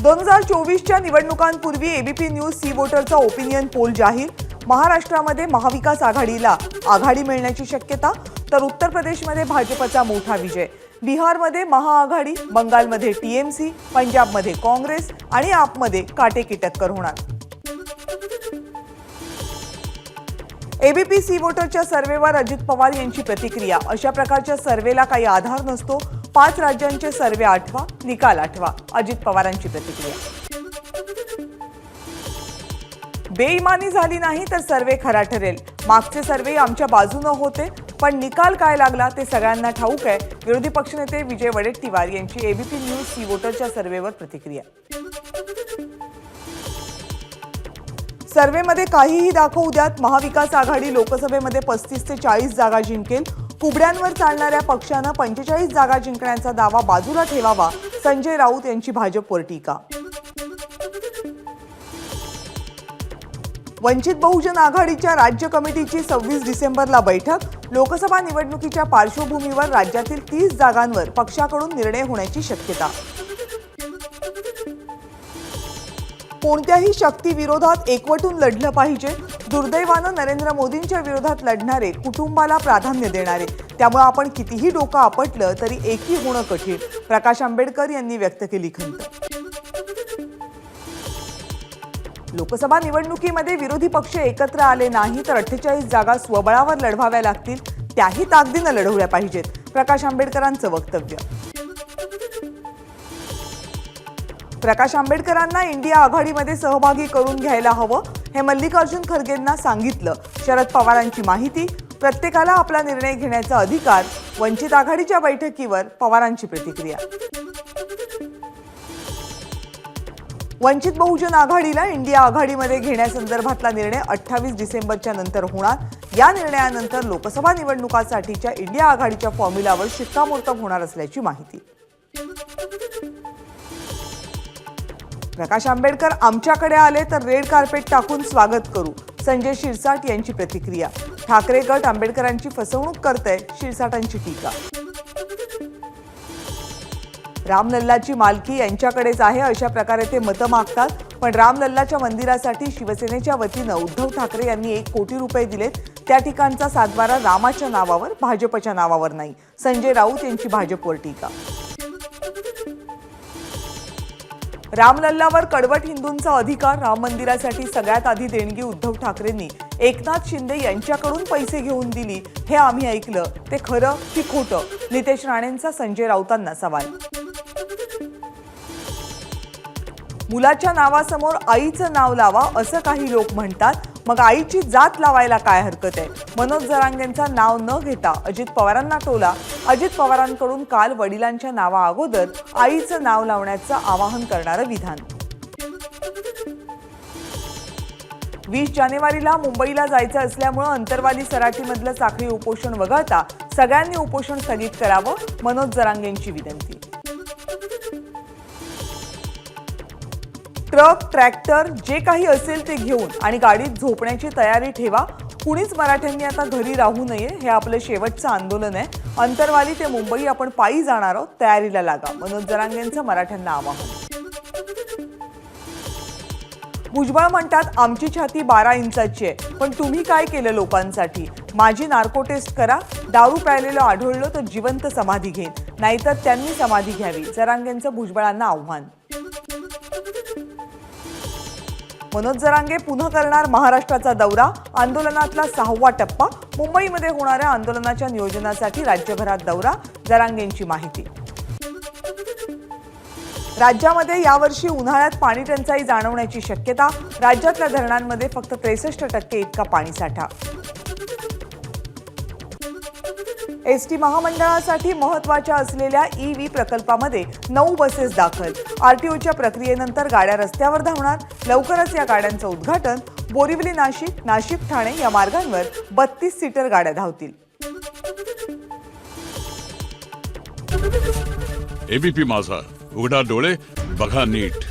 2024च्या निवडणुकांपूर्वी ABP news C वोटरचा opinion poll जाहीर। महाराष्ट्रामध्ये महाविकास आघाडीला आघाडी मिळण्याची शक्यता, तर उत्तर प्रदेशमध्ये भाजपचा मोठा विजय। बिहारमध्ये महाआघाडी, बंगालमध्ये टीएमसी, पंजाबमध्ये काँग्रेस आणि आपमध्ये काटेकी टक्कर होणार। एबीपी सी वोटरच्या सर्वेवर अजित पवार यांची प्रतिक्रिया। अशा प्रकारच्या सर्वेला काही आधार नसतो। 5 राज्यांचे सर्वे आठवा, निकाल आठवा। अजित पवारांची प्रतिक्रिया। बेईमानी झाली नाही तर सर्वे खरा ठरेल। मागचे सर्वे आमच्या बाजूने होते, पण निकाल काय लागला ते सगळ्यांना ठाऊक आहे। विरोधी पक्षनेते विजय वडेट्टीवार यांची एबीपी न्यूज सी वोटरच्या सर्वेवर प्रतिक्रिया। सर्वेमध्ये काहीही दाखवू द्यात, महाविकास आघाडी लोकसभेमध्ये 35 ते 40 जागा जिंकेल। कुबड्यांवर चालणाऱ्या पक्षानं 45 जागा जिंकण्याचा दावा बाजूला ठेवावा। संजय राऊत यांची भाजपवर टीका। वंचित बहुजन आघाडीच्या राज्य कमिटीची 26 डिसेंबरला बैठक। लोकसभा निवडणुकीच्या पार्श्वभूमीवर राज्यातील 30 जागांवर पक्षाकडून निर्णय होण्याची शक्यता। कोणत्याही शक्तीविरोधात एकवटून लढलं पाहिजे। दुर्दैवानं नरेंद्र मोदींच्या विरोधात लढणारे कुटुंबाला प्राधान्य देणारे, त्यामुळे आपण कितीही डोकं आपटलं तरी एकी होणं कठीण। प्रकाश आंबेडकर यांनी व्यक्त केली खंत। लोकसभा निवडणुकीमध्ये विरोधी पक्ष एकत्र आले नाही तर 48 जागा स्वबळावर लढवाव्या लागतील, त्याही ताकदीनं लढवल्या पाहिजेत। प्रकाश आंबेडकरांचं वक्तव्य। प्रकाश आंबेडकरांना इंडिया आघाडीमध्ये सहभागी करून घ्यायला हवं, हे मल्लिकार्जुन खरगेंना सांगितलं। शरद पवारांची माहिती। प्रत्येकाला आपला निर्णय घेण्याचा अधिकार। वंचित आघाडीच्या बैठकीवर पवारांची प्रतिक्रिया। वंचित बहुजन आघाडीला इंडिया आघाडीमध्ये घेण्यासंदर्भातला निर्णय 28 डिसेंबरच्या नंतर होणार। या निर्णयानंतर लोकसभा निवडणुकांसाठीच्या इंडिया आघाडीच्या फॉर्म्युलावर शिक्कामोर्तब होणार असल्याची माहिती। प्रकाश आंबेडकर आमच्याकडे आले तर रेड कार्पेट टाकून स्वागत करू। संजय शिरसाट यांची प्रतिक्रिया। ठाकरे गट आंबेडकरांची फसवणूक करतय, शिरसाटांची टीका। रामलल्लाची मालकी यांच्याकडेच आहे अशा प्रकारे ते मतं मागतात, पण रामलल्लाच्या मंदिरासाठी शिवसेनेच्या वतीनं उद्धव ठाकरे यांनी 1 कोटी रुपये दिलेत। त्या ठिकाणचा सातबारा रामाच्या नावावर, भाजपच्या नावावर नाही। संजय राऊत यांची भाजपवर टीका। रामलल्लावर कडवट हिंदूंचा अधिकार। राम मंदिरासाठी सगळ्यात आधी देणगी उद्धव ठाकरेंनी एकनाथ शिंदे यांच्याकडून पैसे घेऊन दिली, हे आम्ही ऐकलं, ते खरं की खोटं? नितेश राणेंचा संजय राऊतांना सवाल। मुलाच्या नावासमोर आईचं नाव लावा असं काही लोक म्हणतात, मग आईची जात लावायला काय हरकत आहे? मनोज जरांगेंचा नाव न घेता अजित पवारांना टोला। अजित पवारांकडून काल वडिलांच्या नावा अगोदर आईचं नाव लावण्याचं आवाहन करणारं विधान। 20 जानेवारीला मुंबईला जायचं असल्यामुळे अंतरवाली सराटीमधलं साखळी उपोषण वगळता सगळ्यांनी उपोषण स्थगित करावं, मनोज जरांगेंची विनंती। ट्रक, ट्रॅक्टर जे काही असेल ते घेऊन आणि गाडीत झोपण्याची तयारी ठेवा। कुणीच मराठ्यांनी आता घरी राहू नये, हे आपलं शेवटचं आंदोलन आहे। अंतरवाली ते मुंबई आपण पायी जाणार आहोत, तयारीला लागा। मनोज जरांगेंचं मराठ्यांना आवाहन। भुजबळ म्हणतात आमची छाती 12 इंचाची आहे, पण तुम्ही काय केलं लोकांसाठी? माझी नार्को टेस्ट करा, दारू प्यायलेलं आढळलं तर जिवंत समाधी घेईन, नाहीतर त्यांनी समाधी घ्यावी। जरांगेंचं भुजबळांना आव्हान। मनोज जरांगे पुन्हा करणार महाराष्ट्राचा दौरा। आंदोलनातला 6वा टप्पा। मुंबईमध्ये होणाऱ्या आंदोलनाच्या नियोजनासाठी राज्यभरात दौरा। जरांगेंची माहिती। राज्यामध्ये यावर्षी उन्हाळ्यात पाणी टंचाई जाणवण्याची शक्यता। राज्यातल्या धरणांमध्ये फक्त 63% इतका पाणीसाठा। एसटी महामंडळासाठी महत्त्वाच्या असलेल्या EV प्रकल्पामध्ये 9 बसेस दाखल। आरटीओच्या प्रक्रियेनंतर गाड्या रस्त्यावर धावणार। लवकरच या गाड्यांचं उद्घाटन। बोरिवली नाशिक, नाशिक ठाणे या मार्गांवर 32 सीटर गाड्या धावतील। एबीपी माझा, उघडा डोळे बघा नीट।